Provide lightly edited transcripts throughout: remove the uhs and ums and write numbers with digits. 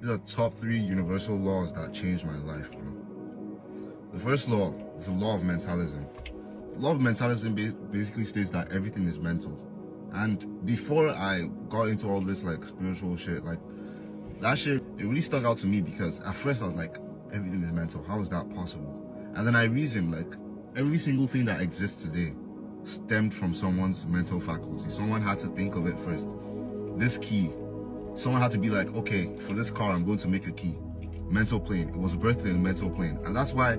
These are top 3 universal laws that changed my life, bro. The first law is the law of mentalism. The law of mentalism basically states that everything is mental. And before I got into all this like spiritual shit, like that shit, it really stuck out to me because at first I was like, everything is mental. How is that possible? And then I reasoned like every single thing that exists today stemmed from someone's mental faculty. Someone had to think of it first. This key, someone had to be like, okay, for this car, I'm going to make a key. Mental plane. It was birthed in a mental plane. And that's why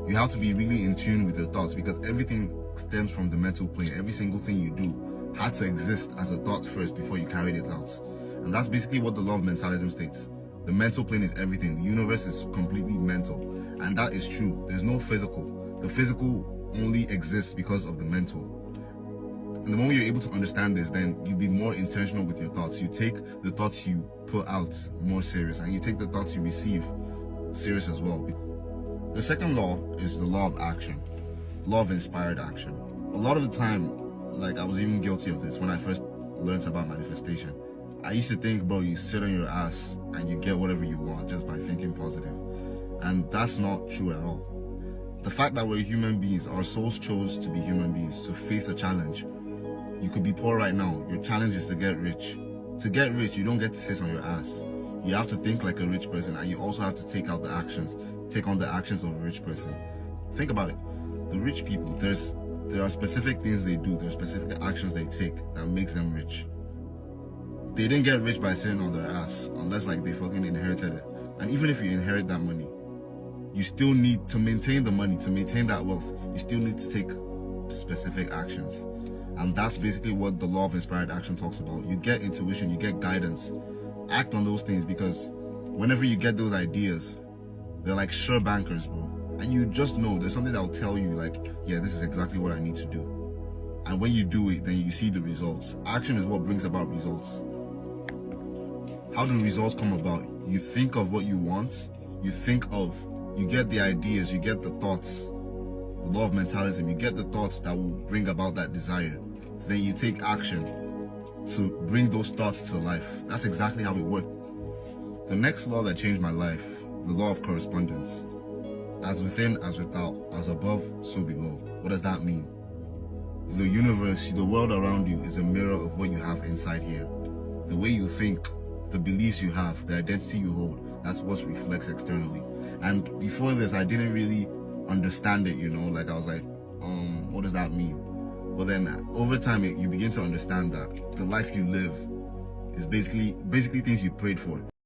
you have to be really in tune with your thoughts, because everything stems from the mental plane. Every single thing you do had to exist as a thought first before you carried it out. And that's basically what the law of mentalism states. The mental plane is everything. The universe is completely mental. And that is true. There's no physical. The physical only exists because of the mental. And the moment you're able to understand this, then you'll be more intentional with your thoughts. You take the thoughts you put out more serious, and you take the thoughts you receive serious as well. The second law is the law of action, law of inspired action. A lot of the time, like I was even guilty of this when I first learned about manifestation. I used to think, bro, you sit on your ass and you get whatever you want just by thinking positive. And that's not true at all. The fact that we're human beings, our souls chose to be human beings, to face a challenge. You could be poor right now. Your challenge is to get rich. To get rich, you don't get to sit on your ass. You have to think like a rich person, and you also have to take on the actions of a rich person. Think about it. The rich people, there are specific things they do, there are specific actions they take that makes them rich. They didn't get rich by sitting on their ass, unless like they fucking inherited it. And even if you inherit that money, you still need to maintain the money, to maintain that wealth. You still need to take specific actions. And that's basically what the law of inspired action talks about. You get intuition, you get guidance. Act on those things, because whenever you get those ideas, they're like sure bankers, bro. And you just know there's something that will tell you like, yeah, this is exactly what I need to do. And when you do it, then you see the results. Action is what brings about results. How do results come about? You think of what you want, you get the ideas, you get the thoughts. The law of mentalism, you get the thoughts that will bring about that desire. Then you take action to bring those thoughts to life. That's exactly how it worked. The next law that changed my life, the law of correspondence. As within, as without, as above, so below. What does that mean? The universe, the world around you is a mirror of what you have inside here. The way you think, the beliefs you have, the identity you hold, that's what reflects externally. And before this, I didn't really understand it, you know, like I was like, what does that mean? But then over time, you begin to understand that the life you live is basically things you prayed for.